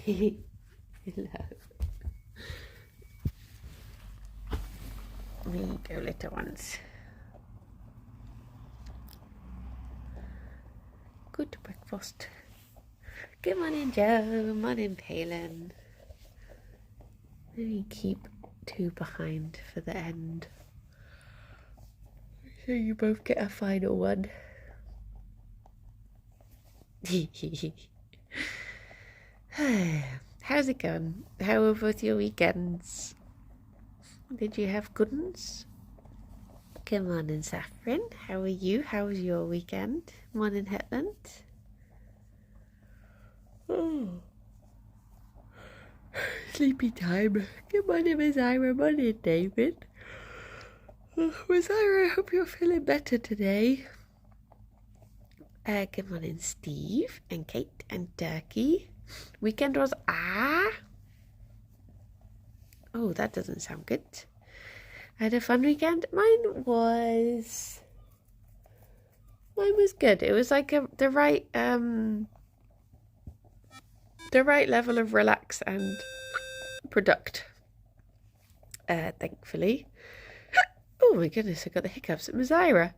Hello. There you go, little ones. Good breakfast. Good morning, Joe. Morning, Palin. Let me keep 2 behind for the end, so you both get a final one. How's it going? How were both your weekends? Did you have good ones? Good morning, Saffron. How are you? How was your weekend? Morning, Hetland. Oh. Sleepy time. Good morning, Miss Ira. Morning, David. Miss Ira, I hope you're feeling better today. Good morning, Steve and Kate and Turkey. Weekend was Oh, that doesn't sound good. I had a fun weekend. Mine was good. It was like the right level of relax and product. Thankfully. Oh my goodness, I got the hiccups. Miss Ira,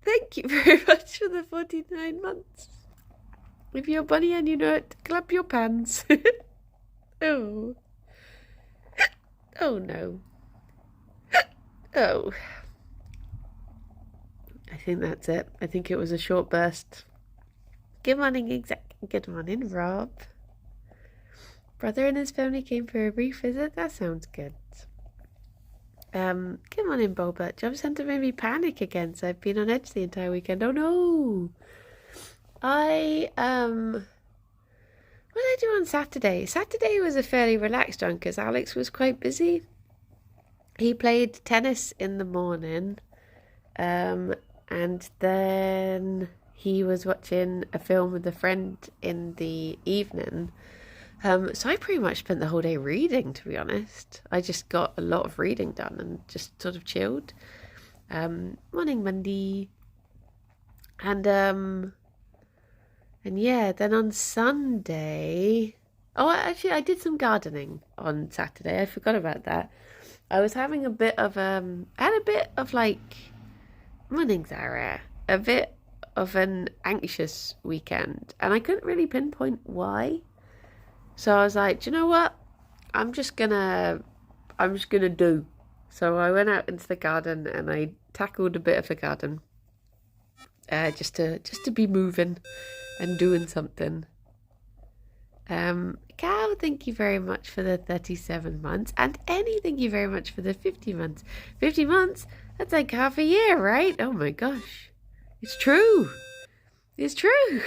thank you very much for the 49 months. If you're a bunny and you know it, clap your pants. Oh. Oh no. Oh. I think that's it. I think it was a short burst. Good morning, Good morning, Rob. Brother and his family came for a brief visit. That sounds good. Good morning, Boba. Job Centre made me panic again, so I've been on edge the entire weekend. Oh no! What did I do on Saturday? Saturday was a fairly relaxed one because Alex was quite busy. He played tennis in the morning, and then he was watching a film with a friend in the evening. So I pretty much spent the whole day reading, to be honest. I just got a lot of reading done and just sort of chilled. Morning, Monday. And yeah, then on Sunday... Oh, actually, I did some gardening on Saturday. I forgot about that. I was having a bit of, morning, Zara. A bit of an anxious weekend. And I couldn't really pinpoint why. So I was like, do you know what? I'm just gonna do. So I went out into the garden and I tackled a bit of the garden. Just to be moving and doing something. Cal, thank you very much for the 37 months. And Annie, thank you very much for the 50 months. 50 months? That's like half a year, right? Oh my gosh. It's true. It's true.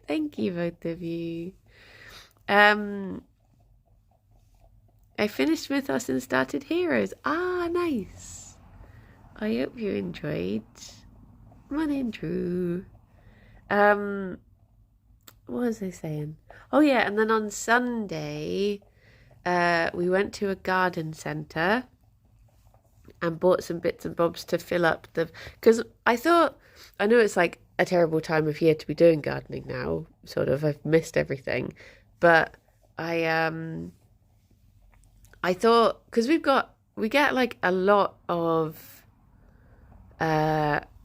Thank you, both of you. I finished Mythos and started Heroes. Ah, nice. I hope you enjoyed. Morning, Drew. What was I saying? Oh yeah, and then on Sunday, we went to a garden centre and bought some bits and bobs to fill up because I know it's like a terrible time of year to be doing gardening now, sort of. I've missed everything, but I thought, because we get like a lot of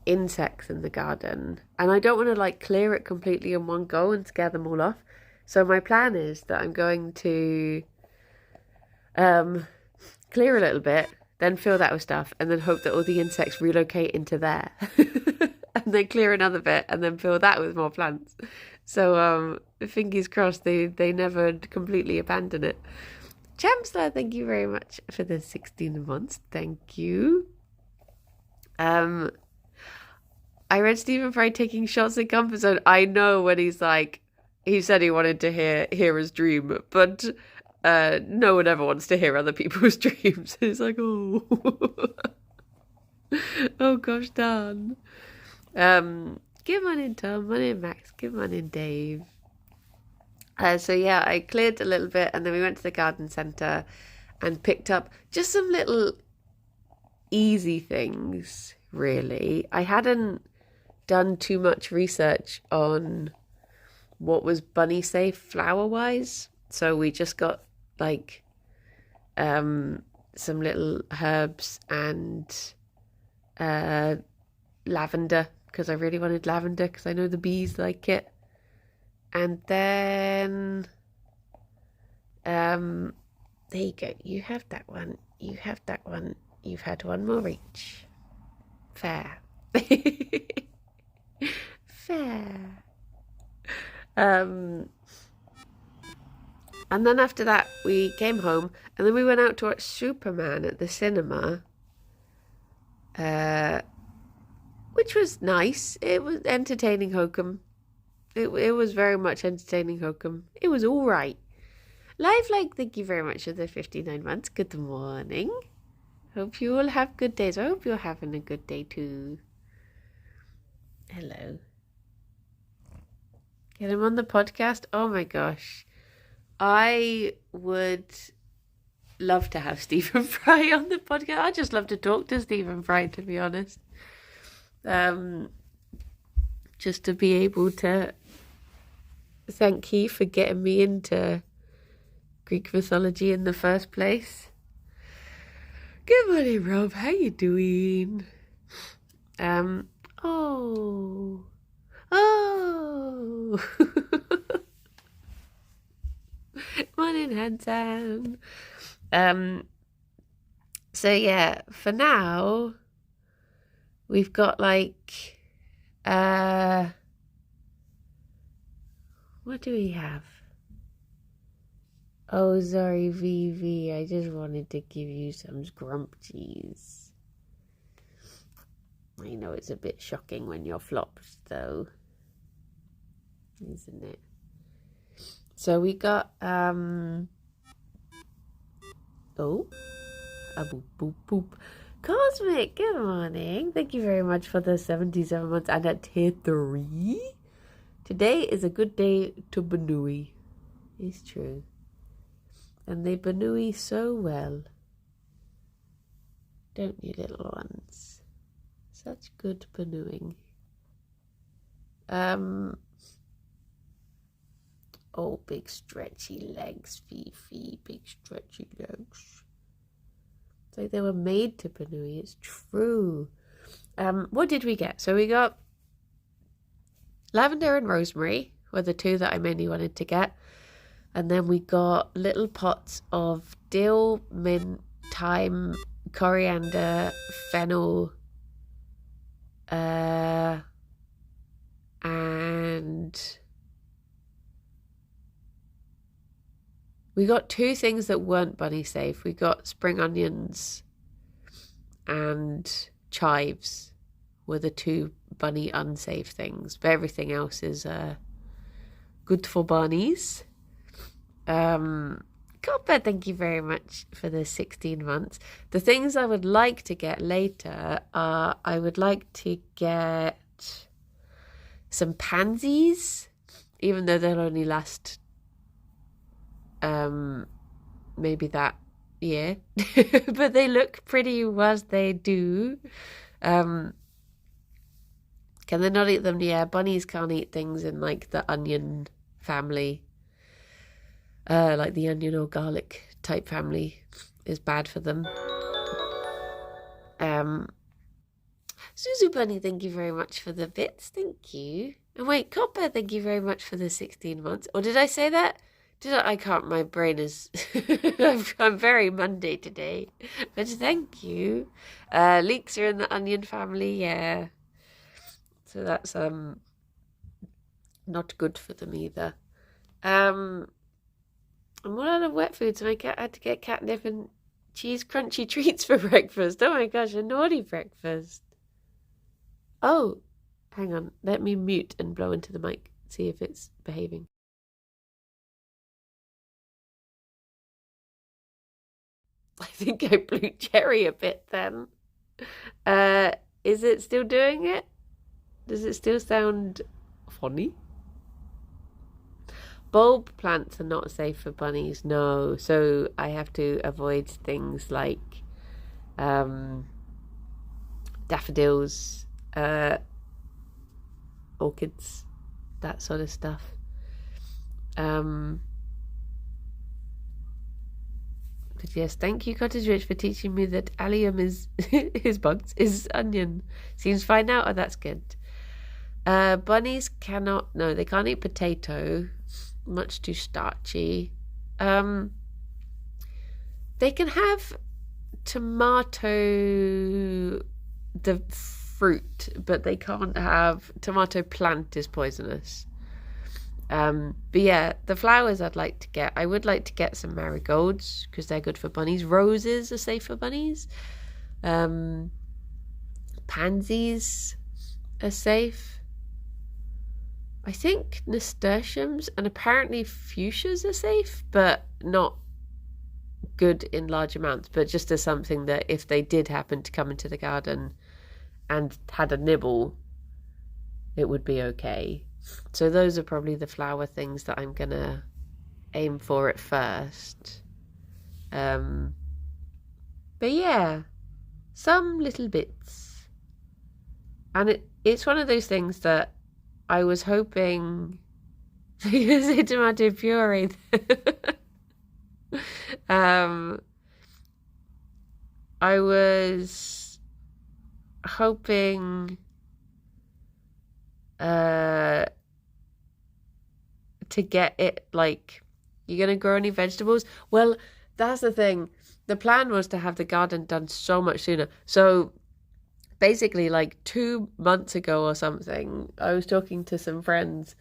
insects in the garden, and I don't want to like clear it completely in one go and scare them all off. So my plan is that I'm going to clear a little bit, then fill that with stuff, and then hope that all the insects relocate into there. And then clear another bit, and then fill that with more plants. So fingers crossed they never completely abandon it. Champsler, thank you very much for the 16 months. Thank you. I read Stephen Fry taking shots at Comfort Zone. I know when he's like, he said he wanted to hear his dream, but no one ever wants to hear other people's dreams. It's like, oh, oh gosh, darn. Good morning, Tom. Morning, Max. Good morning, Dave. So yeah, I cleared a little bit, and then we went to the garden centre and picked up just some little easy things, really. I hadn't done too much research on what was bunny safe flower wise. So we just got like some little herbs and lavender, because I really wanted lavender because I know the bees like it. And then there you go. You have that one. You have that one. You've had one more each. Fair. Fair. And then after that, we came home, and then we went out to watch Superman at the cinema, which was nice. It was entertaining hokum. It was very much entertaining hokum. It was all right. Live like, thank you very much for the 59 months. Good morning. Hope you all have good days. I hope you're having a good day too. Hello. Get him on the podcast. Oh my gosh. I would love to have Stephen Fry on the podcast. I just love to talk to Stephen Fry, to be honest. Just to be able to thank you for getting me into Greek mythology in the first place. Good morning, Rob. How you doing? Oh. Morning, handsome. So yeah, for now, we've got like, what do we have? Oh, sorry, VV. I just wanted to give you some scrumptious. I know it's a bit shocking when you're flopped, though, isn't it? So we got boop boop boop. Cosmic, good morning. Thank you very much for the 77 months and at tier 3. Today is a good day to Banui. It's true. And they Banui so well. Don't you, little ones? Such good Banooing. Oh, big stretchy legs, Fifi. Big stretchy legs. It's like they were made to Banui. It's true. What did we get? So we got lavender and rosemary were the two that I mainly wanted to get. And then we got little pots of dill, mint, thyme, coriander, fennel, and we got two things that weren't bunny safe. We got spring onions and chives were the two bunny unsafe things. But everything else is good for bunnies. Copper, thank you very much for the 16 months. The things I would like to get later are, I would like to get some pansies, even though they'll only last maybe that year. But they look pretty as they do. Can they not eat them? Yeah, bunnies can't eat things in like the onion family. Like the onion or garlic type family is bad for them. Suzu Bunny, thank you very much for the bits. Thank you. And wait, Copper, thank you very much for the 16 months. Or did I say that? I can't. My brain is. I'm very Monday today. But thank you. Leeks are in the onion family. Yeah. So that's not good for them either. And what other wet foods? My cat had to get catnip and cheese crunchy treats for breakfast. Oh my gosh, a naughty breakfast. Oh, hang on. Let me mute and blow into the mic. See if it's behaving. I think I blew Gerry a bit then. Is it still doing it? Does it still sound funny? Bulb plants are not safe for bunnies, no. So I have to avoid things like daffodils, orchids, that sort of stuff. But yes, thank you, Cottage Rich, for teaching me that allium is is bugs, is onion. Seems fine now. Oh, that's good. Bunnies cannot. No, they can't eat potato. Much too starchy. They can have tomato, the fruit, but they can't have tomato plant is poisonous. But yeah, the flowers I'd like to get. I would like to get some marigolds because they're good for bunnies. Roses are safe for bunnies. Pansies are safe. I think nasturtiums and apparently fuchsias are safe, but not good in large amounts. But just as something that if they did happen to come into the garden and had a nibble, it would be okay. So those are probably the flower things that I'm gonna aim for at first. But yeah, some little bits. And it's one of those things that I was hoping because it's tomato puree. I was hoping to get it, like, you're gonna grow any vegetables? Well, that's the thing. The plan was to have the garden done so much sooner. So basically, like 2 months ago or something, I was talking to some friends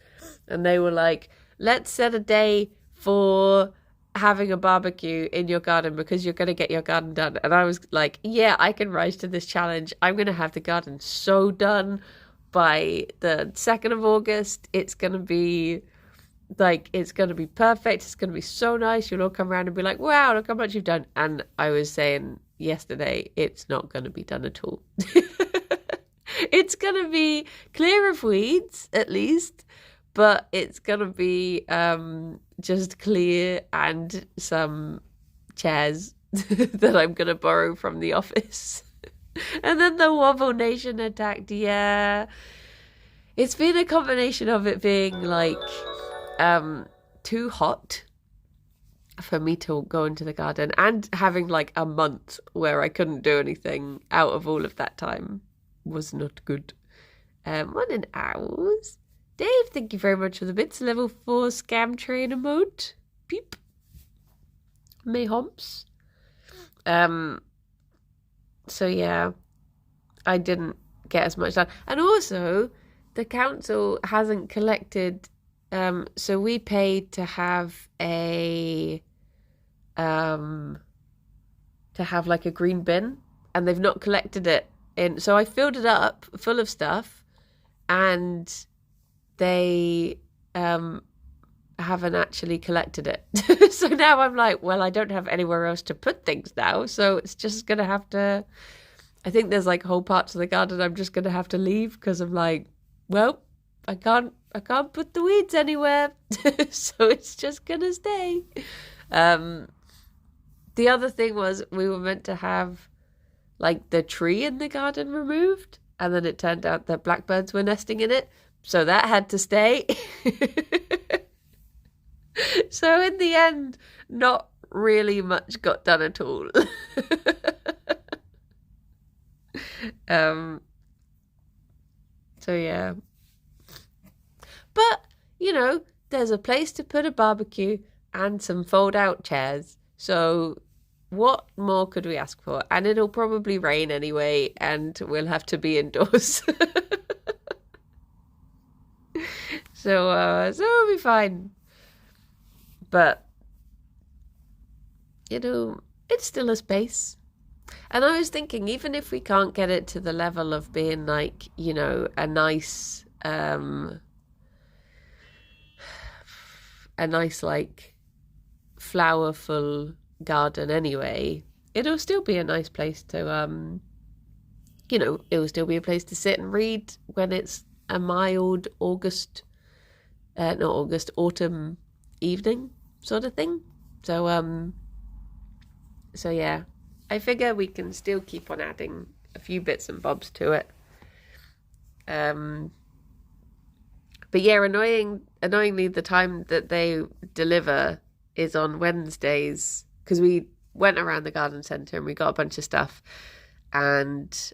and they were like, let's set a day for having a barbecue in your garden because you're going to get your garden done. And I was like, yeah, I can rise to this challenge. I'm going to have the garden so done by the 2nd of August. It's going to be like, it's going to be perfect. It's going to be so nice. You'll all come around and be like, wow, look how much you've done. And I was saying yesterday, it's not going to be done at all. It's going to be clear of weeds, at least, but it's going to be just clear and some chairs that I'm going to borrow from the office. And then the Wobble Nation attacked. Yeah. It's been a combination of it being like too hot for me to go into the garden and having like a month where I couldn't do anything out of all of that time was not good. Morning, owls. Dave, thank you very much for the bits. Level 4 scam trainer mode. Beep. May humps. So yeah, I didn't get as much done. And also, the council hasn't collected. So we paid to have a like a green bin, and they've not collected it in. So I filled it up full of stuff, and they haven't actually collected it. So now I'm like, well, I don't have anywhere else to put things now, so it's just gonna have to. I think there's like whole parts of the garden I'm just gonna have to leave because I'm like, well, I can't put the weeds anywhere. So it's just gonna stay. The other thing was we were meant to have like the tree in the garden removed, and then it turned out that blackbirds were nesting in it, so that had to stay. So in the end, not really much got done at all. So yeah. But, you know, there's a place to put a barbecue and some fold-out chairs. So what more could we ask for? And it'll probably rain anyway, and we'll have to be indoors. So it'll be fine. But, you know, it's still a space. And I was thinking, even if we can't get it to the level of being like, you know, a nice like flowerful garden anyway, it'll still be a nice place to you know, it will still be a place to sit and read when it's a mild autumn evening sort of thing. So so yeah, I figure we can still keep on adding a few bits and bobs to it. But But yeah, annoyingly, the time that they deliver is on Wednesdays because we went around the garden centre and we got a bunch of stuff, and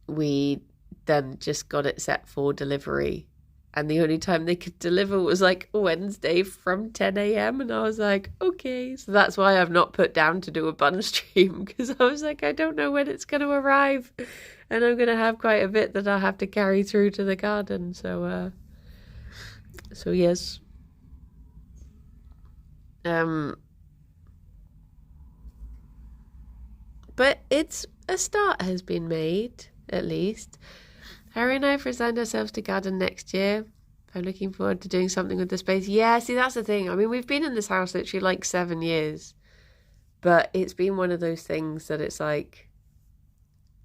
we then just got it set for delivery. And the only time they could deliver was like Wednesday from 10 a.m. And I was like, okay. So that's why I've not put down to do a bun stream, because I was like, I don't know when it's going to arrive. And I'm going to have quite a bit that I'll have to carry through to the garden. So yes. But a start has been made, at least. Harry and I have resigned ourselves to garden next year. I'm looking forward to doing something with the space. Yeah, see, that's the thing. I mean, we've been in this house literally like 7 years. But it's been one of those things that it's like,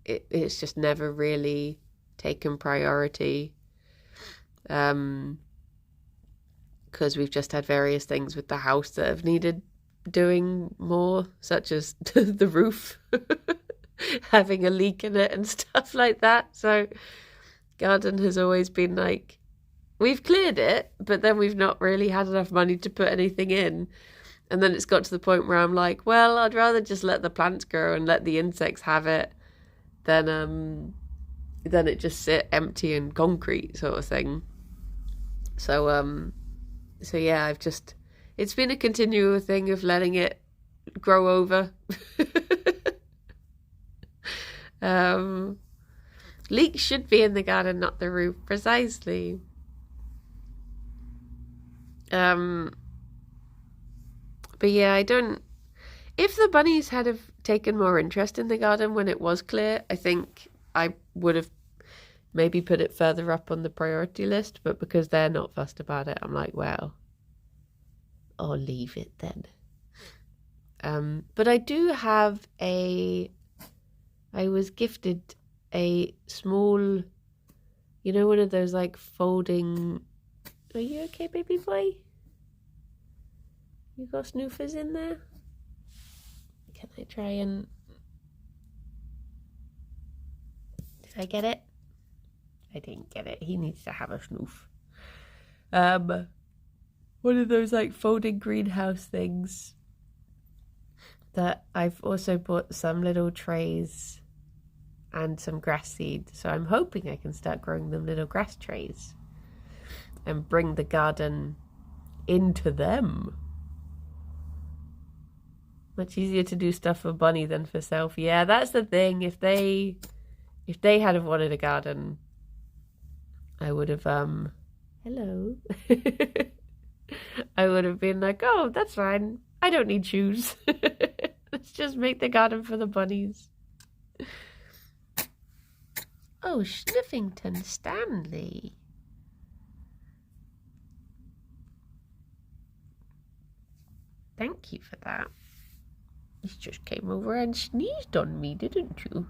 it's just never really taken priority. Because we've just had various things with the house that have needed doing more, such as the roof having a leak in it and stuff like that. So garden has always been like, we've cleared it, but then we've not really had enough money to put anything in. And then it's got to the point where I'm like, well, I'd rather just let the plants grow and let the insects have it than it just sit empty and concrete sort of thing. So yeah, it's been a continual thing of letting it grow over. Leeks should be in the garden, not the roof, precisely. But yeah, if the bunnies had have taken more interest in the garden when it was clear, I think I would have maybe put it further up on the priority list, but because they're not fussed about it, I'm like, well, I'll leave it then. But I do have I was gifted a small, one of those like folding, are you okay, baby boy? You got snoofers in there? Can I try and... Did I get it? I didn't get it. He needs to have a snoof. One of those like folding greenhouse things that I've also bought some little trays and some grass seed. So I'm hoping I can start growing them little grass trays and bring the garden into them. Much easier to do stuff for Bunny than for self. Yeah, that's the thing. If they had have wanted a garden, I would have hello. I would have been like, oh, that's fine. I don't need shoes. Let's just make the garden for the bunnies. Oh, Sniffington Stanley. Thank you for that. You just came over and sneezed on me, didn't you?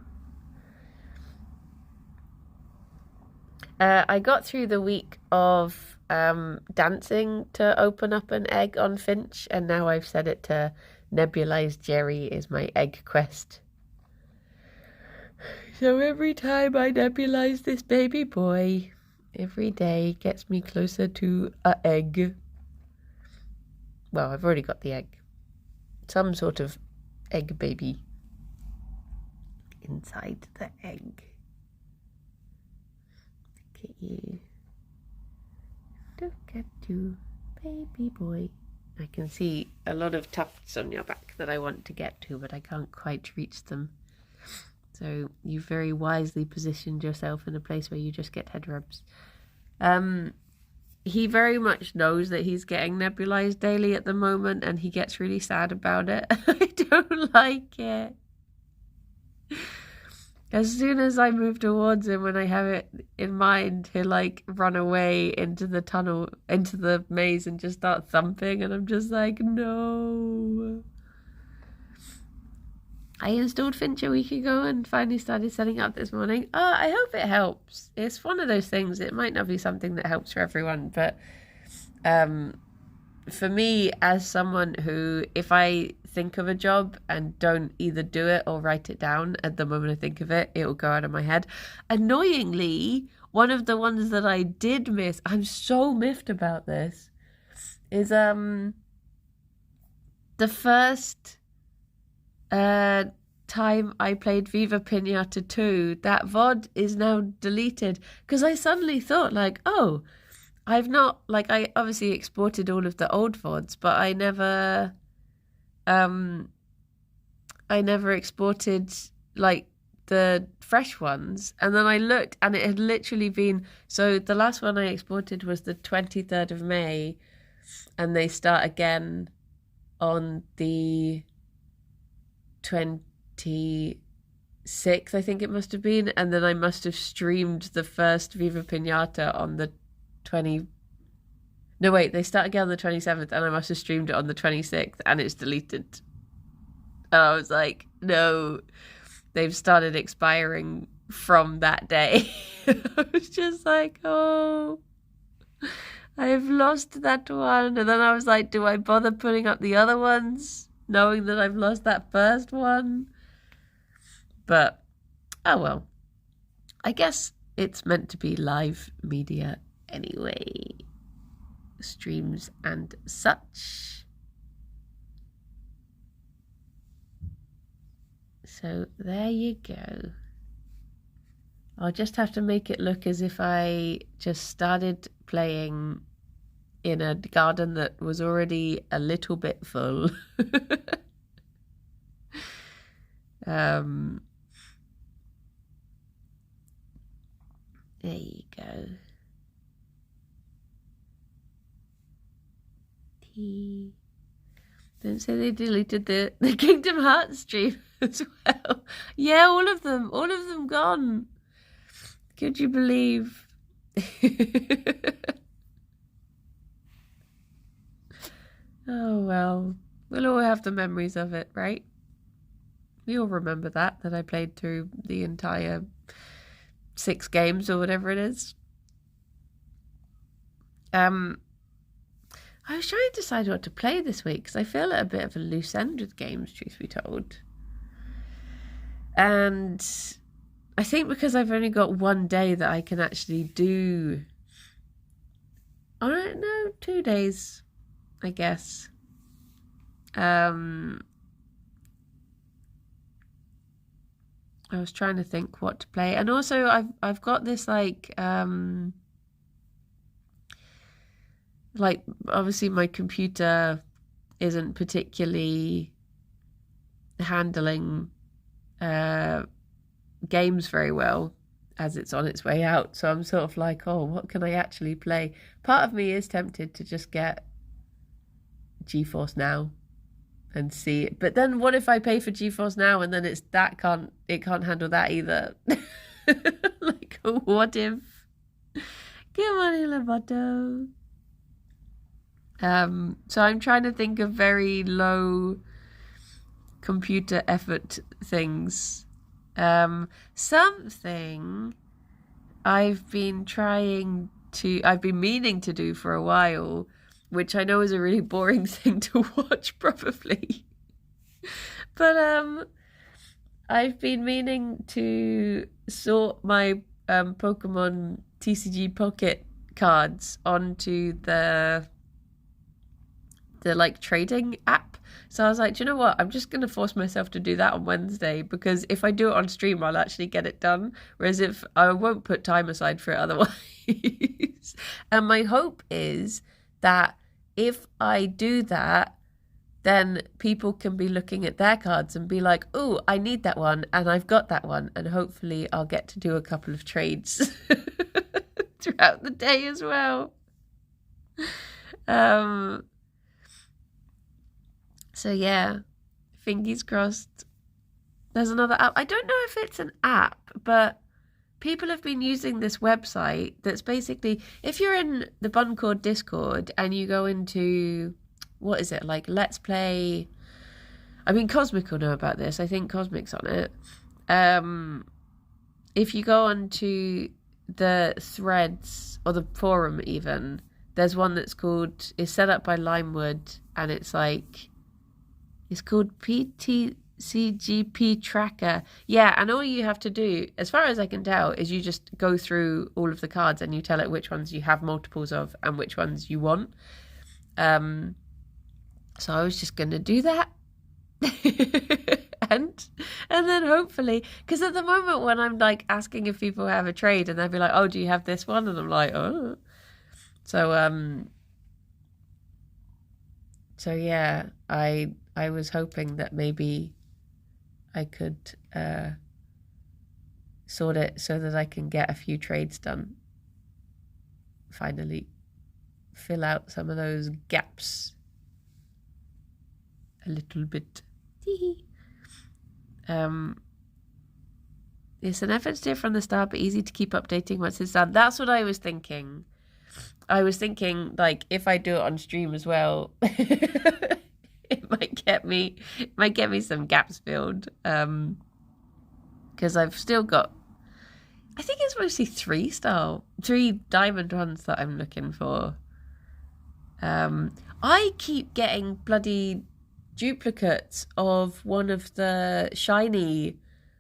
I got through the week of dancing to open up an egg on Finch, and now I've set it to nebulize Gerry is my egg quest. So every time I nebulize this baby boy, every day gets me closer to an egg. Well, I've already got the egg. Some sort of egg baby inside the egg. Look at you. Look at you, baby boy. I can see a lot of tufts on your back that I want to get to, but I can't quite reach them. So you very wisely positioned yourself in a place where you just get head rubs. He very much knows that he's getting nebulized daily at the moment, and he gets really sad about it. I don't like it. As soon as I move towards him, when I have it in mind, he'll like run away into the tunnel, into the maze, and just start thumping, and I'm just like, no. I installed Finch a week ago and finally started setting up this morning. Oh, I hope it helps. It's one of those things, it might not be something that helps for everyone, but for me, as someone who, if I think of a job and don't either do it or write it down at the moment I think of it, it will go out of my head. Annoyingly, one of the ones that I did miss, I'm so miffed about this, is the first time I played Viva Pinata 2, that VOD is now deleted, because I suddenly thought like, oh, I've not, like, I obviously exported all of the old VODs, but I never exported like the fresh ones. And then I looked and it had literally been, so the last one I exported was the 23rd of May, and they start again on the 26th, I think it must have been, and then I must have streamed the first Viva Pinata on the they start again on the 27th, and I must have streamed it on the 26th, and it's deleted. And I was like, no, they've started expiring from that day. I was just like, oh, I've lost that one. And then I was like, do I bother putting up the other ones, knowing that I've lost that first one? But, oh well. I guess it's meant to be live media anyway. Streams and such. So there you go. I'll just have to make it look as if I just started playing in a garden that was already a little bit full. There you go. Don't say they deleted the Kingdom Hearts stream as well. Yeah, all of them gone. Could you believe? Oh well, we'll all have the memories of it, right? We all remember that I played through the entire 6 games or whatever it is. I was trying to decide what to play this week because I feel at a bit of a loose end with games, truth be told. And I think because I've only got one day that I can actually do... I don't know, 2 days, I guess. I was trying to think what to play. And also I've got this like obviously my computer isn't particularly handling games very well as it's on its way out. So I'm sort of like, oh, what can I actually play? Part of me is tempted to just get GeForce Now and see it. But then what if I pay for GeForce Now and then it can't handle that either? Like, what if? Come on, Ilaboto. So I'm trying to think of very low computer effort things. Something I've been meaning to do for a while, which I know is a really boring thing to watch probably. But I've been meaning to sort my Pokemon TCG Pocket cards onto the like trading app. So I was like, do you know what? I'm just going to force myself to do that on Wednesday, because if I do it on stream, I'll actually get it done. Whereas if I won't put time aside for it otherwise. And my hope is that if I do that, then people can be looking at their cards and be like, oh, I need that one and I've got that one. And hopefully I'll get to do a couple of trades throughout the day as well. So yeah, fingers crossed. There's another app. I don't know if it's an app, but people have been using this website that's basically, if you're in the Buncord Discord and you go into, what is it, like Let's Play, I mean, Cosmic will know about this. I think Cosmic's on it. If you go onto the threads or the forum even, there's one that's called, it's set up by Limewood, and it's like, it's called PT CGP tracker. Yeah, and all you have to do, as far as I can tell, is you just go through all of the cards and you tell it which ones you have multiples of and which ones you want. So I was just going to do that. and then hopefully, because at the moment when I'm like asking if people have a trade and they'll be like, oh, do you have this one? And I'm like, oh. So yeah, I was hoping that maybe I could sort it so that I can get a few trades done. Finally fill out some of those gaps a little bit. It's an effort to do it from the start, but easy to keep updating once it's done. That's what I was thinking. I was thinking, like, if I do it on stream as well, it might get me some gaps filled. Because I've still got, I think it's mostly 3 diamond ones that I'm looking for. I keep getting bloody duplicates of one of the shiny,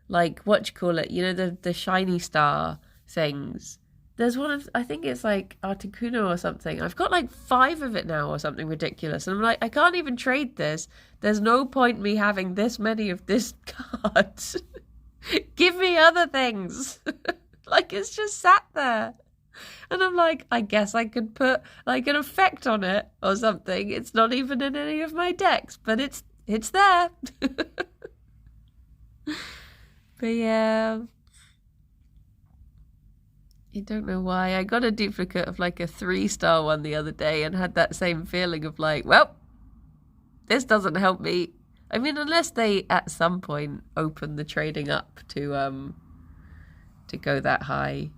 like, the shiny star things. There's one of, I think it's like Articuno or something. I've got like 5 of it now or something ridiculous. And I'm like, I can't even trade this. There's no point me having this many of this card. Give me other things. Like, it's just sat there. And I'm like, I guess I could put like an effect on it or something. It's not even in any of my decks, but it's there. But yeah, I don't know why. I got a duplicate of like a 3-star one the other day and had that same feeling of like, well, this doesn't help me. I mean, unless they at some point open the trading up to go that high.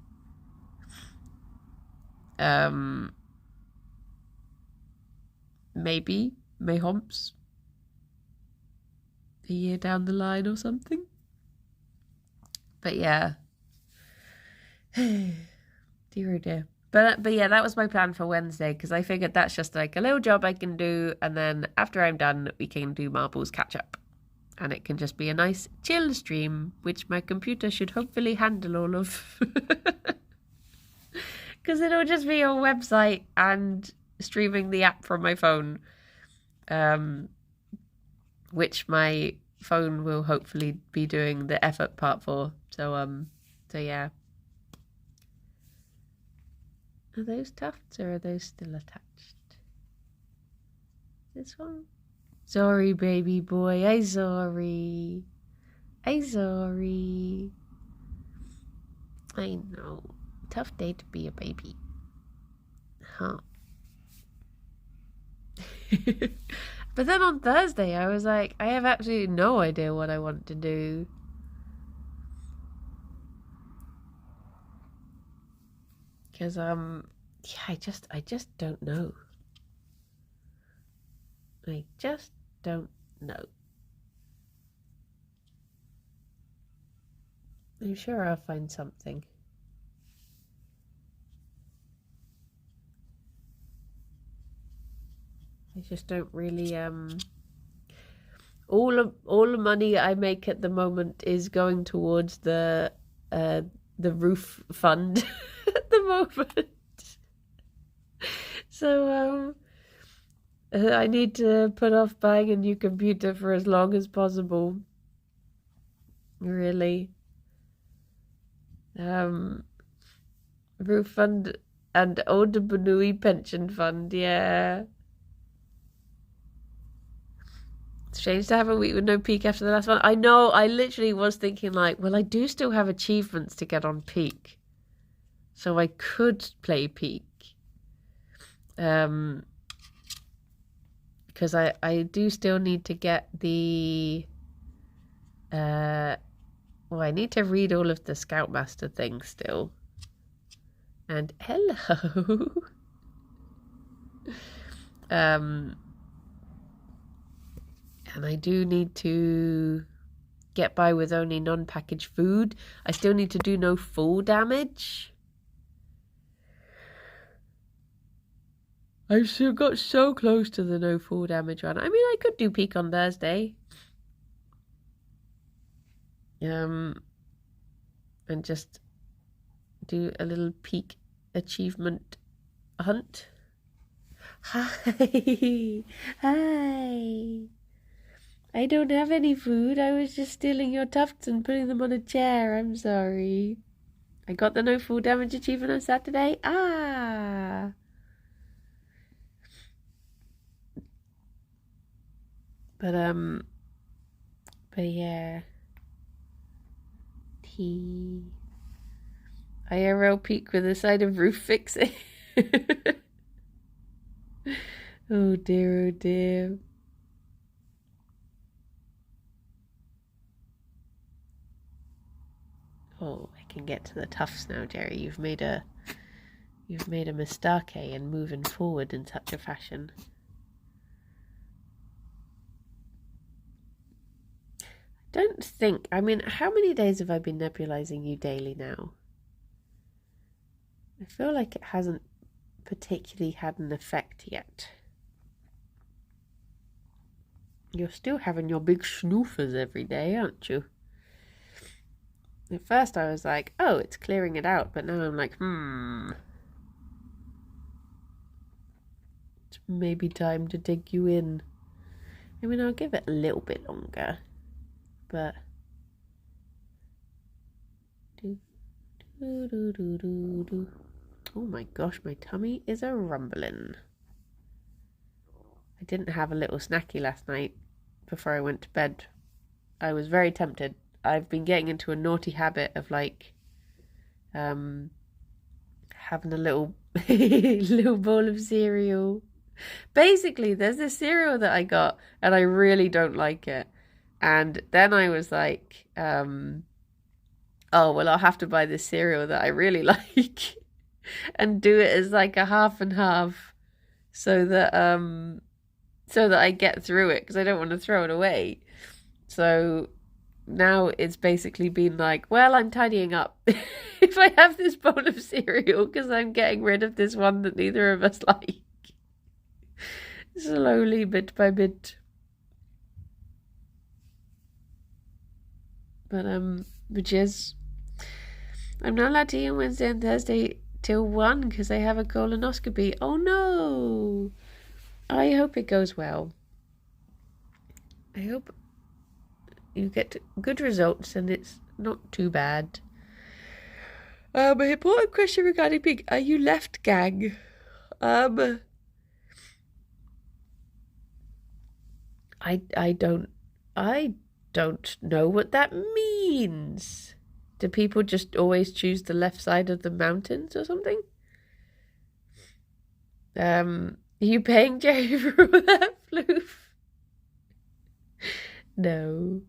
Maybe Mayhomps a year down the line or something. But yeah. Dear oh dear. But yeah, that was my plan for Wednesday, because I figured that's just like a little job I can do, and then after I'm done we can do marbles catch up, and it can just be a nice chill stream, which my computer should hopefully handle all of. Because it'll just be a website and streaming the app from my phone, which my phone will hopefully be doing the effort part for. So yeah. Are those tufts or are those still attached? This one? Sorry, baby boy. I'm sorry. I'm sorry. I know. Tough day to be a baby. Huh. But then on Thursday, I was like, I have absolutely no idea what I want to do. Because, yeah, I just don't know. I just don't know. I'm sure I'll find something. I just don't really, all the money I make at the moment is going towards the roof fund at the moment. So I need to put off buying a new computer for as long as possible. Really. Roof fund and older Banui pension fund, yeah. It's strange to have a week with no peak after the last one. I know, I literally was thinking like, well, I do still have achievements to get on peak. So I could play peak. Because I do still need to get the... well, I need to read all of the Scoutmaster things still. And hello! And I do need to get by with only non-packaged food. I still need to do no full damage. I've still got so close to the no full damage one. I mean, I could do peak on Thursday. and just do a little peak achievement hunt. Hi. Hi. I don't have any food. I was just stealing your tufts and putting them on a chair. I'm sorry. I got the no fall damage achievement on Saturday. Ah. But yeah. Tea. IRL peak with a side of roof fixing. Oh dear, oh dear. Oh, I can get to the tufts now, Gerry. You've made a mistake in moving forward in such a fashion. Don't think. I mean, how many days have I been nebulizing you daily now? I feel like it hasn't particularly had an effect yet. You're still having your big snoofers every day, aren't you? At first I was like, oh, it's clearing it out, but now I'm like, it's maybe time to dig you in. I mean, I'll give it a little bit longer, but oh my gosh, my tummy is a rumbling. I didn't have a little snacky last night before I went to bed. I was very tempted. I've been getting into a naughty habit of like having a little little bowl of cereal. Basically, there's this cereal that I got and I really don't like it. And then I was like, oh, well, I'll have to buy this cereal that I really like and do it as like a half and half so that I get through it because I don't want to throw it away. So now it's basically been like, well, I'm tidying up if I have this bowl of cereal because I'm getting rid of this one that neither of us like. Slowly, bit by bit. But which is, I'm not allowed to eat on Wednesday and Thursday till 1 because I have a colonoscopy. Oh no! I hope it goes well. I hope you get good results and it's not too bad. An important question regarding pink. Are you left gang? I don't know what that means. Do people just always choose the left side of the mountains or something? Are you paying Gerry for all that floof? No.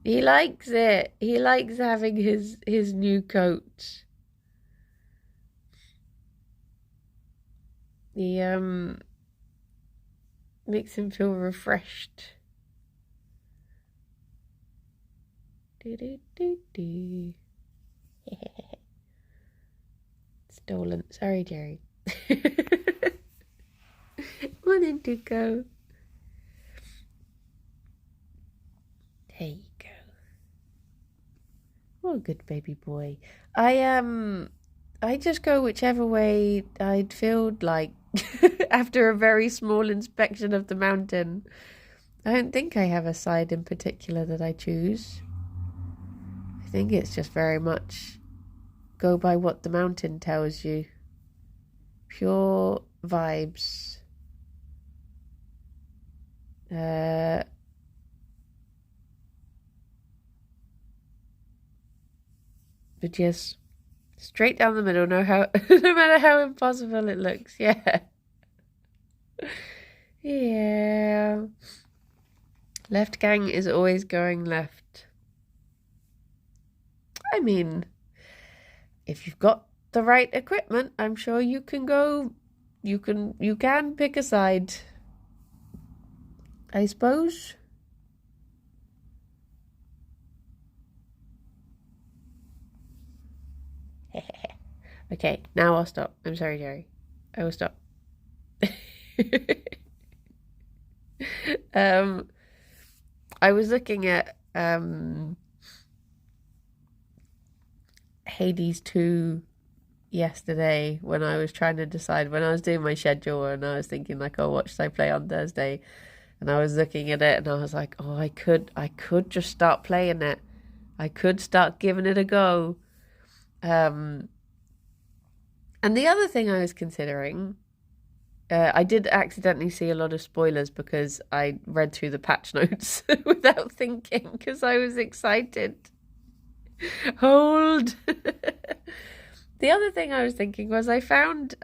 He likes it. He likes having his new coat. He makes him feel refreshed. Stolen. Sorry, Gerry. Wanted to go. There you go. Oh, good baby boy. I just go whichever way I'd feel like after a very small inspection of the mountain. I don't think I have a side in particular that I choose. I think it's just very much go by what the mountain tells you. Pure vibes. But yes, straight down the middle, no matter how impossible it looks. Yeah. Yeah. Left gang is always going left. I mean, if you've got the right equipment, I'm sure you can go, you can pick a side, I suppose. Okay, now I'll stop. I'm sorry, Gerry. I will stop. I was looking at Hades 2 yesterday when I was trying to decide, when I was doing my schedule and I was thinking like, oh, what should I play on Thursday? And I was looking at it and I was like, oh, I could just start playing it. I could start giving it a go. And the other thing I was considering, I did accidentally see a lot of spoilers because I read through the patch notes without thinking because I was excited. Hold. The other thing I was thinking was I found,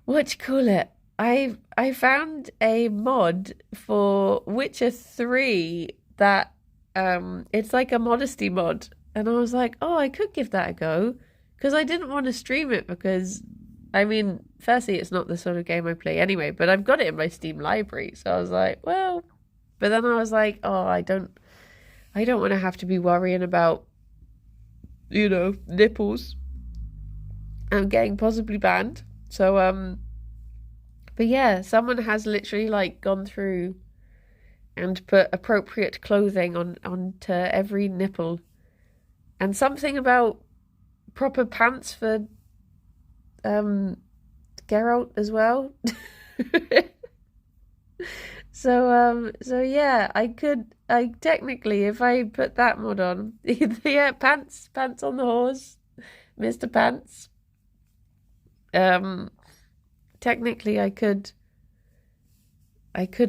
what do you call it? I found a mod for Witcher 3 that it's like a modesty mod. And I was like, oh, I could give that a go. Because I didn't want to stream it because, I mean, firstly, it's not the sort of game I play anyway, but I've got it in my Steam library. So I was like, well, but then I was like, oh, I don't want to have to be worrying about, nipples and getting possibly banned. So, but yeah, someone has literally like gone through and put appropriate clothing onto every nipple and something about proper pants for Geralt as well. So yeah, I technically, if I put that mod on, yeah, pants on the horse, Mr. Pants. Technically I could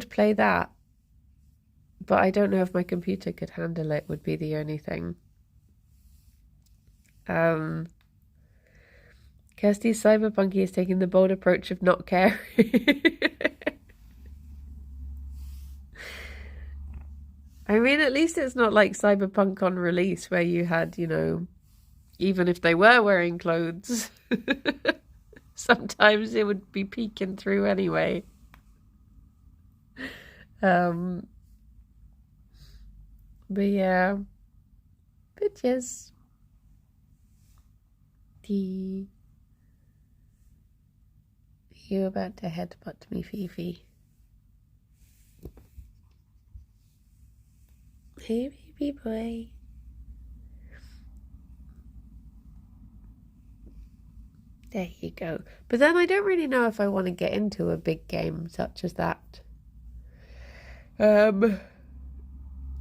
play that, but I don't know if my computer could handle it, would be the only thing. Kirsty's Cyberpunky is taking the bold approach of not caring. I mean, at least it's not like Cyberpunk on release where you had, even if they were wearing clothes, sometimes it would be peeking through anyway. But yeah, bitches. You about to headbutt me, Fifi? Hey, baby boy. There you go. But then I don't really know if I want to get into a big game such as that.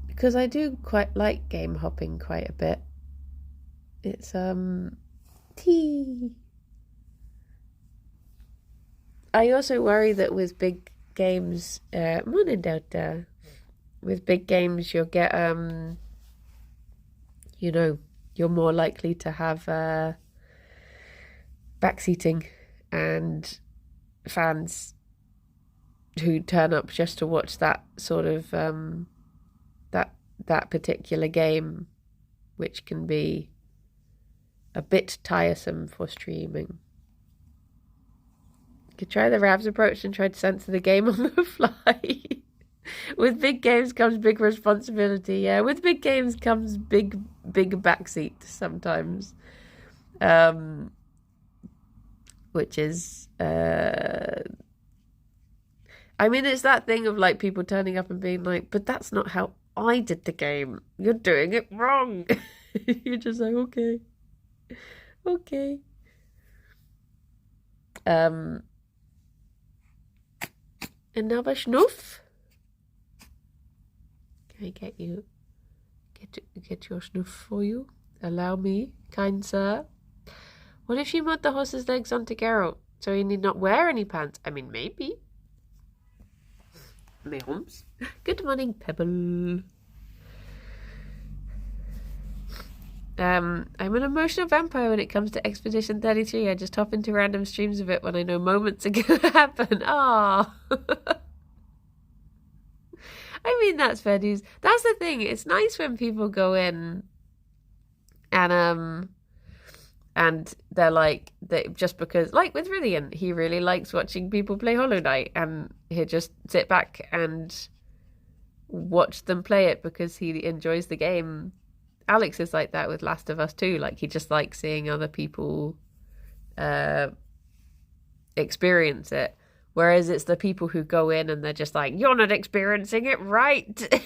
Because I do quite like game hopping quite a bit. It's tea. I also worry that with big games, morning Delta. With big games, you'll get you're more likely to have backseating and fans who turn up just to watch that sort of that particular game, which can be a bit tiresome for streaming. You could try the Ravs approach and try to censor the game on the fly. With big games comes big responsibility. Yeah, with big games comes big backseat sometimes. Which is I mean, it's that thing of like people turning up and being like, but that's not how I did the game. You're doing it wrong. You're just like, okay. Another schnuff? Can I get you get your snuff for you? Allow me, kind sir. What if you mod the horse's legs onto Geralt so he need not wear any pants? I mean, maybe. Homes. Good morning, Pebble. I'm an emotional vampire when it comes to Expedition 33. I just hop into random streams of it when I know moments are going to happen. Ah. I mean, that's fair news. That's the thing. It's nice when people go in and they're like, just because, like with Rillian, he really likes watching people play Hollow Knight, and he'll just sit back and watch them play it because he enjoys the game. Alex is like that with Last of Us too. Like, he just likes seeing other people experience it. Whereas it's the people who go in and they're just like, you're not experiencing it right.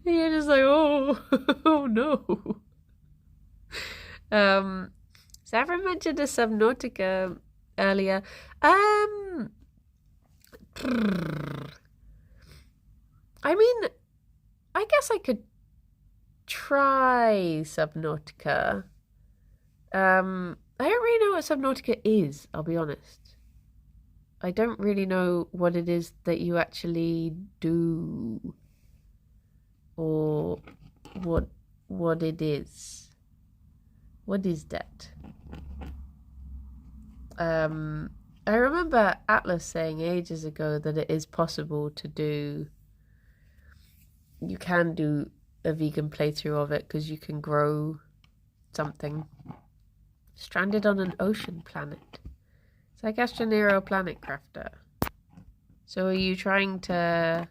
And you're just like, oh, oh no. Savra mentioned a Subnautica earlier. I mean, I guess I could try Subnautica. I don't really know what Subnautica is, I'll be honest. I don't really know what it is that you actually do, or what it is. What is that? I remember Atlas saying ages ago that it is possible to do. You can do a vegan playthrough of it because you can grow something. Stranded on an ocean planet. It's like Astronero Planet Crafter. So are you trying to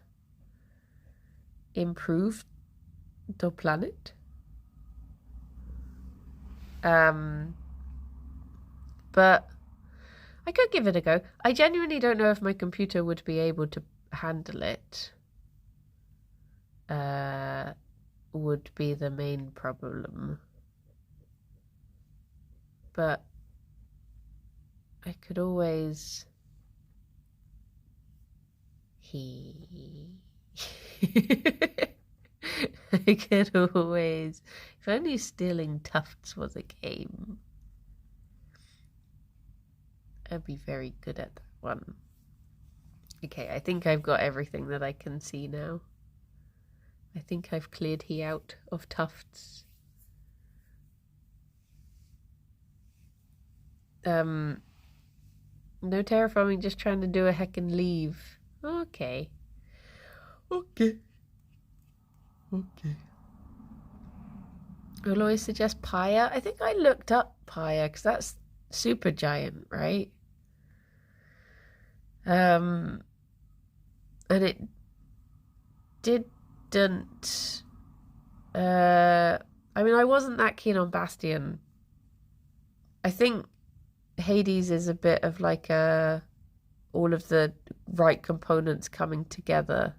improve the planet? But I could give it a go. I genuinely don't know if my computer would be able to handle it. Would be the main problem. But I could always... I could always... If only stealing tufts was a game. I'd be very good at that one. Okay, I think I've got everything that I can see now. I think I've cleared he out of tufts. No terraforming, just trying to do a heckin' leave. Okay. Okay. I'll always suggest Pyre. I think I looked up Pyre because that's super giant, right? And it didn't. I mean, I wasn't that keen on Bastion. I think Hades is a bit of like all of the right components coming together.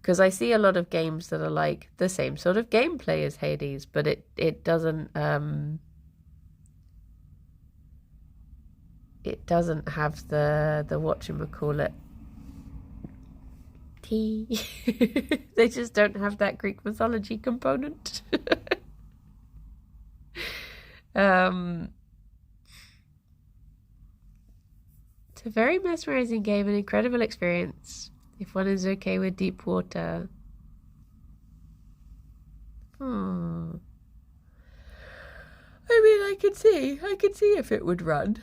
Because I see a lot of games that are like the same sort of gameplay as Hades, but it doesn't have the whatchamacallit tea. They just don't have that Greek mythology component. It's a very mesmerizing game, an incredible experience if one is okay with deep water. I mean, I could see if it would run.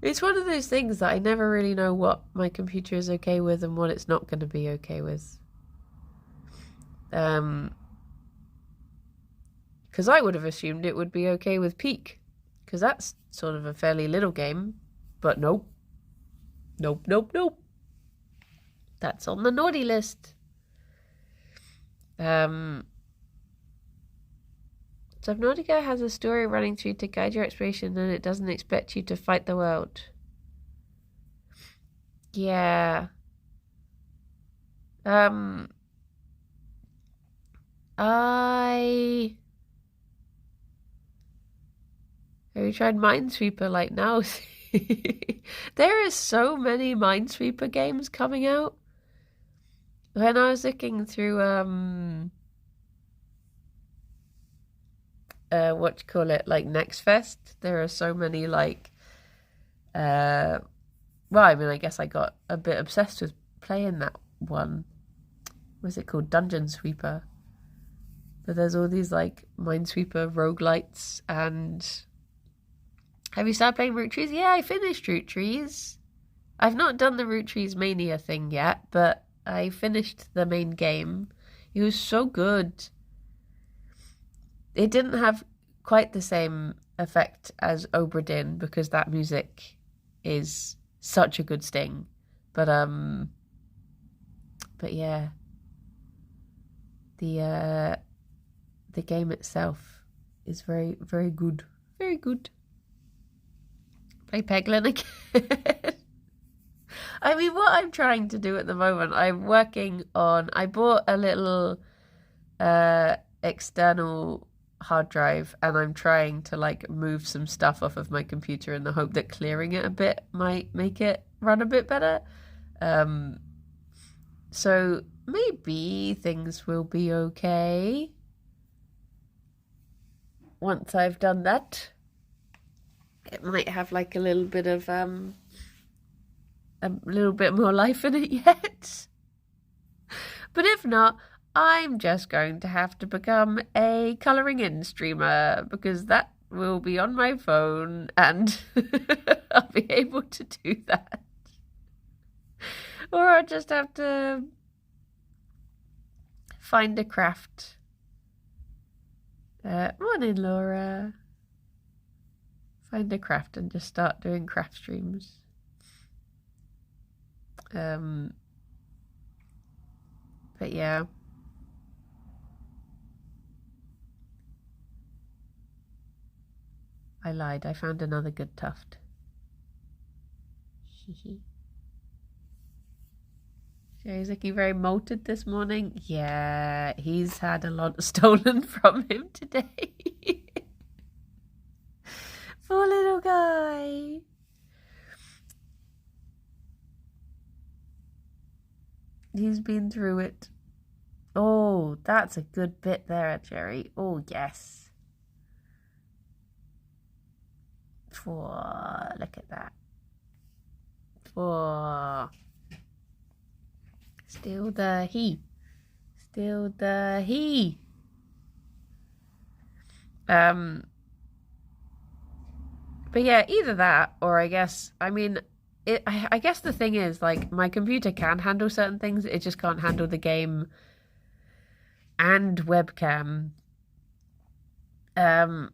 It's one of those things that I never really know what my computer is okay with and what it's not going to be okay with. Because I would have assumed it would be okay with Peak, because that's sort of a fairly little game, but nope. Nope. That's on the naughty list. Subnautica has a story running through to guide your exploration, and it doesn't expect you to fight the world. Yeah. Have you tried Minesweeper like now? There are so many Minesweeper games coming out. When I was looking through like Next Fest, there are so many like well, I mean, I guess I got a bit obsessed with playing that one. What's it called? Dungeon Sweeper. But there's all these like Minesweeper roguelites. And have you started playing Root Trees? Yeah, I finished Root Trees. I've not done the Root Trees Mania thing yet, but I finished the main game. It was so good. It didn't have quite the same effect as Obra Dinn because that music is such a good sting. But yeah. The game itself is very, very good. Very good. Play Peglin again. I mean, what I'm trying to do at the moment, I'm working on... I bought a little external hard drive, and I'm trying to like move some stuff off of my computer in the hope that clearing it a bit might make it run a bit better. So maybe things will be okay once I've done that. It might have like a little bit of a little bit more life in it yet. But if not, I'm just going to have to become a colouring in streamer, because that will be on my phone and I'll be able to do that. Or I'll just have to find a craft. Morning, Laura. Find a craft and just start doing craft streams. But yeah. I lied. I found another good tuft. Jerry's looking very molted this morning. Yeah, he's had a lot stolen from him today. Poor little guy. He's been through it. Oh, that's a good bit there, Jerry. Oh, yes. Oh, look at that. Oh. Still the he. Still the he. But yeah, either that, or I guess, I mean, I guess the thing is, like, my computer can handle certain things, it just can't handle the game and webcam. So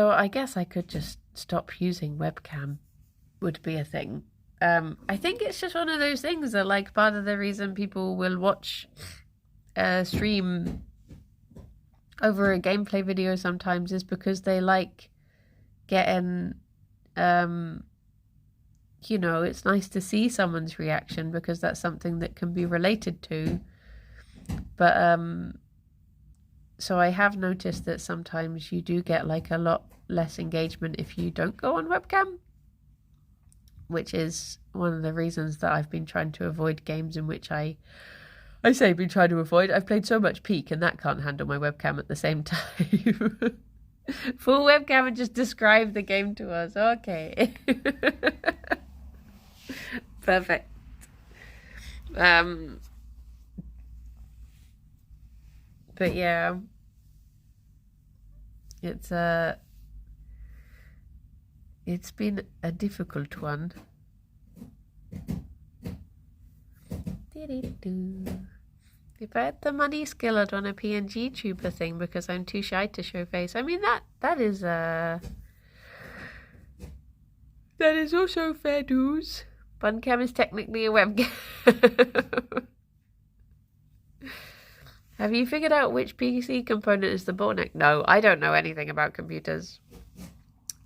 I guess I could just stop using webcam, would be a thing. I think it's just one of those things that, like, part of the reason people will watch a stream over a gameplay video sometimes is because they like getting, you know, it's nice to see someone's reaction because that's something that can be related to. But, so I have noticed that sometimes you do get like a lot less engagement if you don't go on webcam, which is one of the reasons that I've been trying to avoid games in which I say been trying to avoid. I've played so much Peak and that can't handle my webcam at the same time. Full webcam and just describe the game to us. Okay. Perfect. But yeah, it's been a difficult one. If I had the money skill, I'd run a PNG tuber thing because I'm too shy to show face. I mean, that is also fair dues. Buncam is technically a webcam. Have you figured out which PC component is the bottleneck? No, I don't know anything about computers.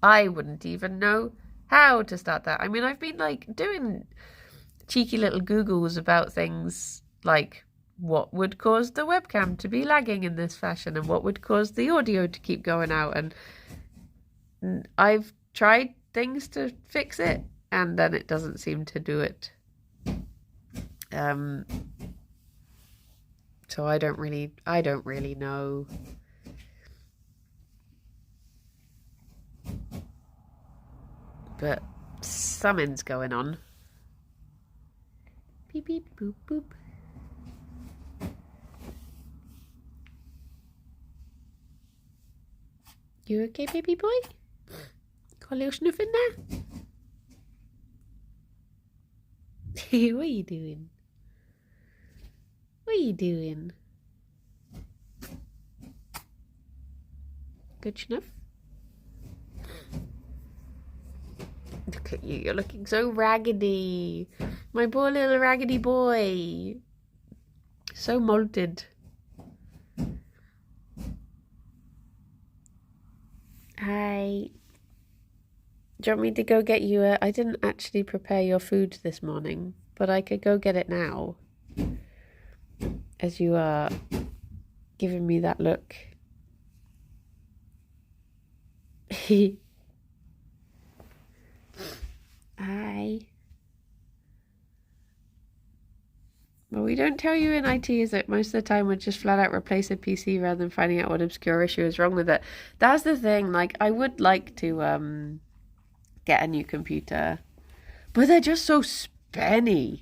I wouldn't even know how to start that. I mean, I've been like doing cheeky little Googles about things like what would cause the webcam to be lagging in this fashion and what would cause the audio to keep going out. And I've tried things to fix it and then it doesn't seem to do it. So I don't really know. But something's going on. Beep beep boop boop. You okay, baby boy? Got a little sniff in there? What are you doing? What are you doing? Good snuff? Look at you, you're looking so raggedy. My poor little raggedy boy. So molted. Hi. Do you want me to go get you a... I didn't actually prepare your food this morning, but I could go get it now. As you are giving me that look. Hi. What we don't tell you in IT is that most of the time we'd just flat out replace a PC rather than finding out what obscure issue is wrong with it. That's the thing. Like, I would like to get a new computer, but they're just so spenny.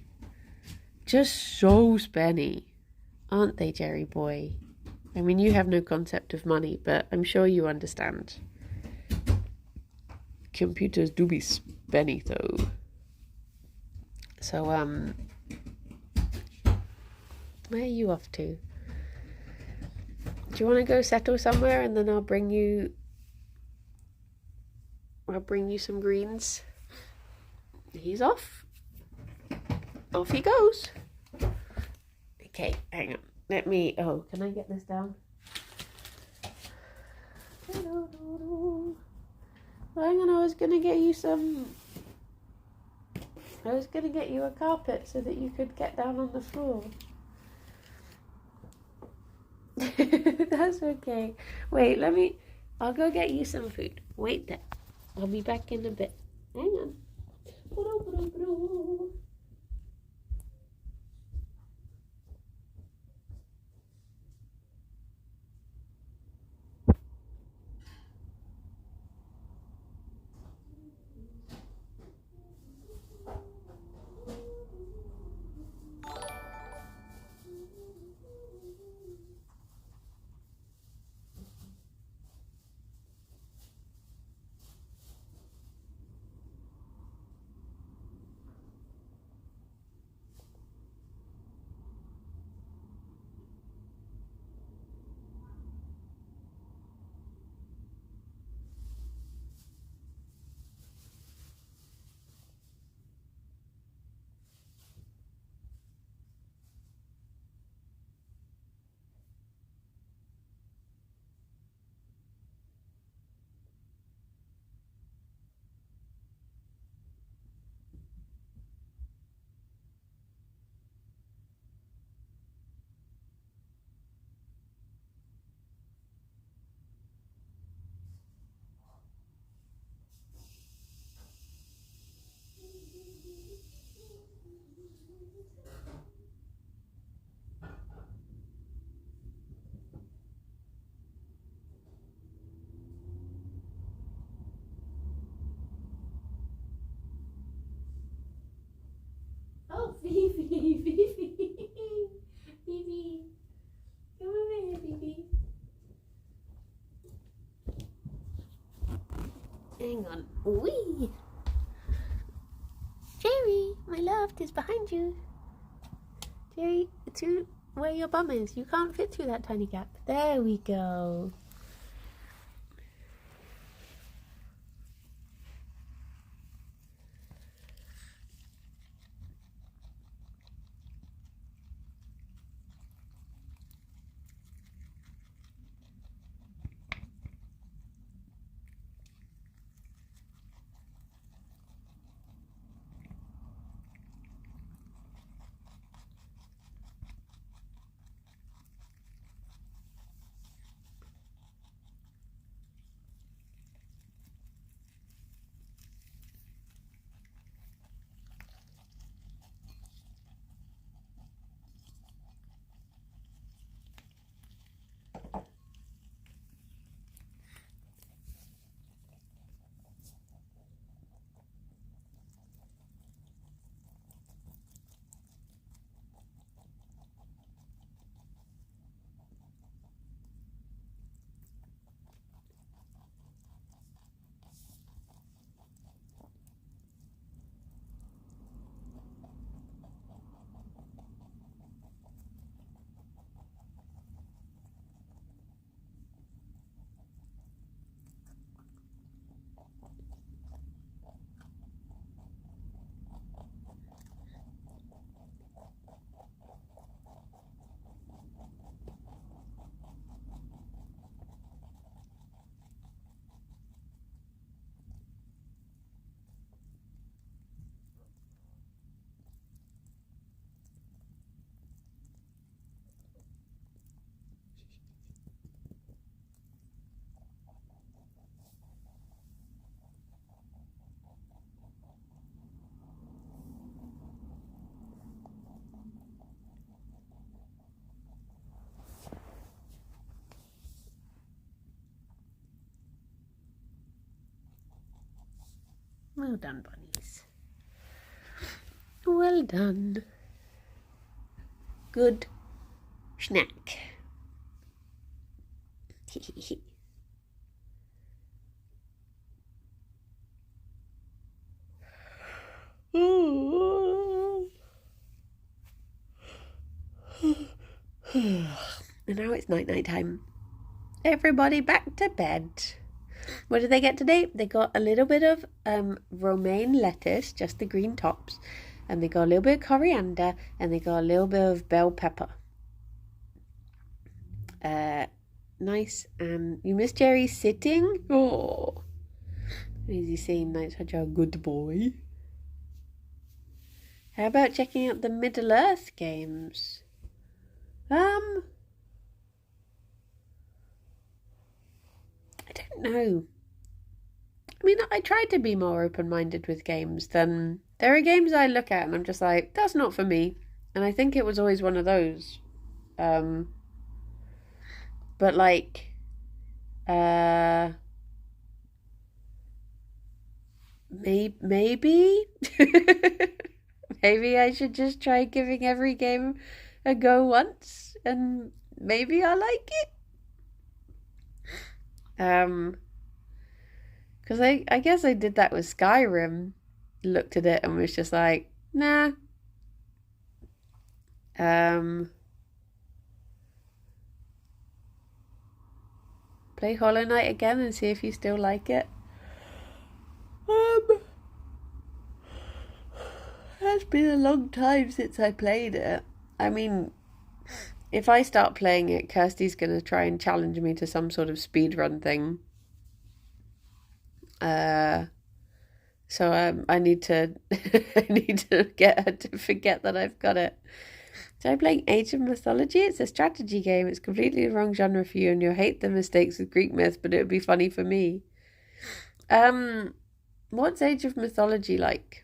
Just so spenny. Aren't they, Jerry boy? I mean, you have no concept of money, but I'm sure you understand. Computers do be spenny, though. So, where are you off to? Do you want to go settle somewhere and then I'll bring you some greens? He's off. Off he goes. Okay, hang on. Let me... Oh, can I get this down? Well, hang on, I was going to get you a carpet so that you could get down on the floor. That's okay. Wait, I'll go get you some food. Wait there. I'll be back in a bit. Hang on. Oh, Phoebe, Phoebe. Phoebe. Come over here, Phoebe. Hang on. Wee. Jerry, my love, is behind you. Jerry, to where your bum is. You can't fit through that tiny gap. There we go. Well done, bunnies. Well done. Good snack. And now it's night time. Everybody back to bed. What did they get today? They got a little bit of romaine lettuce, just the green tops, and they got a little bit of coriander, and they got a little bit of bell pepper. Nice. And you miss Gerry sitting? Oh, is he saying that's such a good boy? How about checking out the Middle Earth games? I don't know. I mean, I try to be more open-minded with games than... There are games I look at and I'm just like, that's not for me. And I think it was always one of those. But like... maybe? Maybe I should just try giving every game a go once, and maybe I like it. Because I guess I did that with Skyrim. Looked at it and was just like, nah. Play Hollow Knight again and see if you still like it. It's been a long time since I played it. I mean, if I start playing it, Kirsty's going to try and challenge me to some sort of speedrun thing. So I need to get her to forget that I've got it. So I'm playing Age of Mythology. It's a strategy game. It's completely the wrong genre for you, and you'll hate the mistakes with Greek myth, but it would be funny for me. What's Age of Mythology like?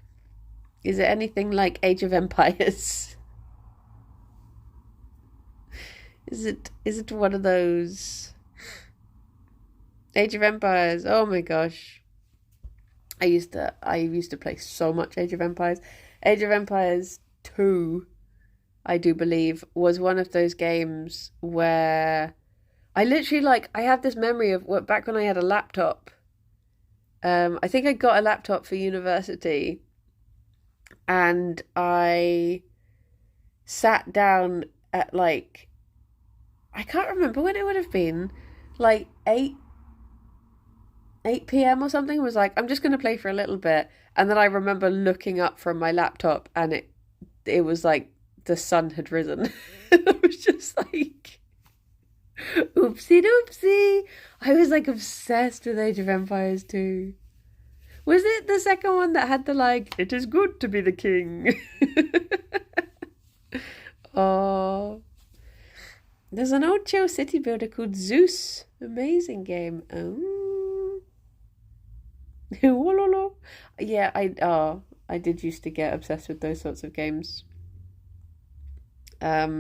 Is it anything like Age of Empires? Is it one of those? Age of Empires. Oh my gosh. I used to play so much Age of Empires. Age of Empires 2, I do believe, was one of those games where I literally I have this memory of back when I had a laptop. I think I got a laptop for university. And I sat down at I can't remember when it would have been, 8 p.m. or something. Was like, I'm just going to play for a little bit. And then I remember looking up from my laptop and it was like the sun had risen. And I was just like, oopsie doopsie. I was obsessed with Age of Empires 2. Was it the second one that had the it is good to be the king? Oh. There's an old chill city builder called Zeus. Amazing game. Oh. Yeah, I did used to get obsessed with those sorts of games. But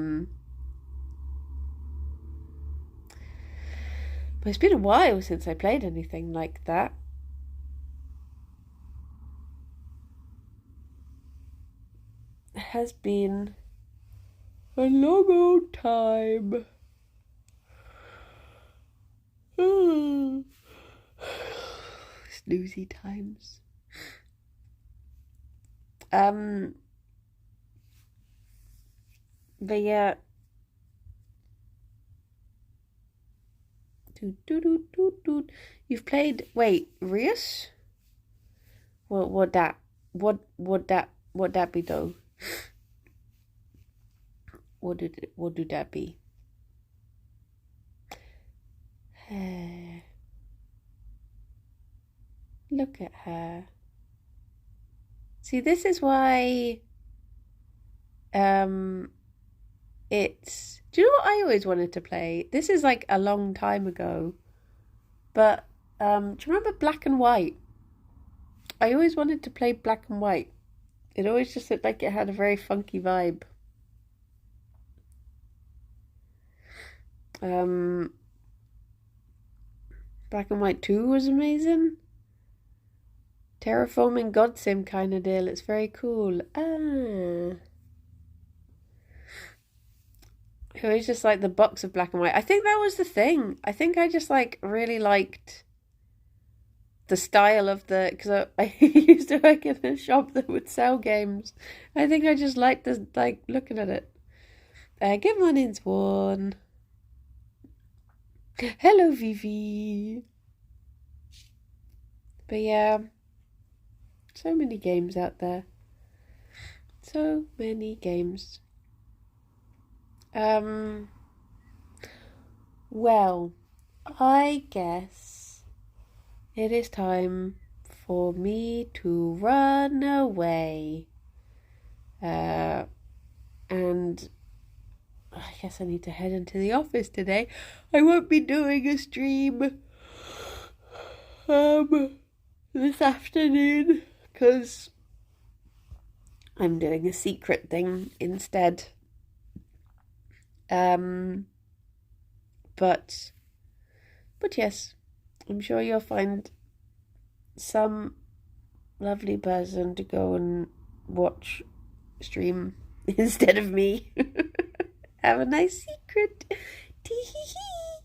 it's been a while since I played anything like that. Has been a long old time. Snoozy times. But yeah. You've played. Wait, Rius? What that be though? What do that be? Look at her. See, this is why it's... Do you know what I always wanted to play? This is a long time ago. But do you remember Black and White? I always wanted to play Black and White. It always just looked like it had a very funky vibe. Black and White 2 was amazing. Terraforming God Sim kind of deal. It's very cool. It was just like the box of black and white. I think that was the thing. I think I just like really liked the style of because I used to work in a shop that would sell games. I think I just liked the like looking at it. Good morning, Swan. Hello, Vivi. But yeah, so many games out there. So many games. Well, I guess it is time for me to run away. And I guess I need to head into the office today. I won't be doing a stream this afternoon because I'm doing a secret thing instead. But yes, I'm sure you'll find some lovely person to go and watch stream instead of me. Have a nice secret. Tee-hee-hee.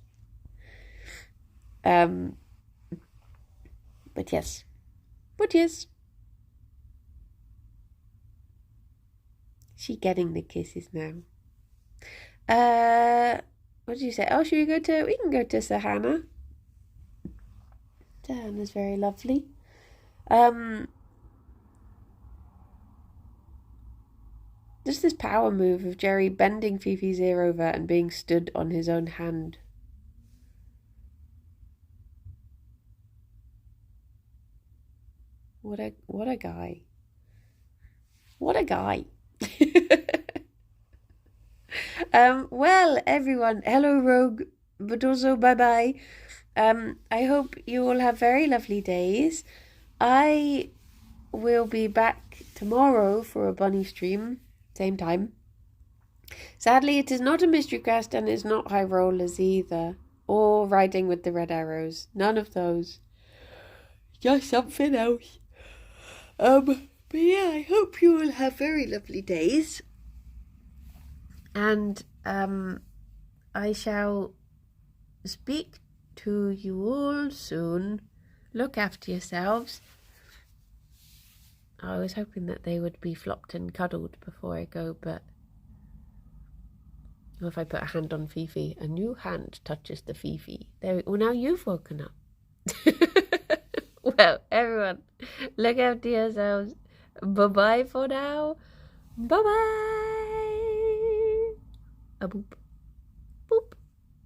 But yes. She getting the kisses now. What did you say? Oh, we can go to Sahana. Sahana's very lovely. Just this power move of Gerry bending Fifi's ear over and being stood on his own hand. What a guy. What a guy. Well, everyone, hello, Rogue, but also bye-bye. I hope you all have very lovely days. I will be back tomorrow for a bunny stream, same time. Sadly, it is not a mystery quest and it's not high rollers either, or riding with the red arrows. None of those. Just something else. But yeah, I hope you will have very lovely days. And I shall speak to you all soon. Look after yourselves. I was hoping that they would be flopped and cuddled before I go, but if I put a hand on Fifi, a new hand touches the Fifi. There. Well, now you've woken up. Well, everyone, look after yourselves. Bye-bye for now. Bye-bye. A boop.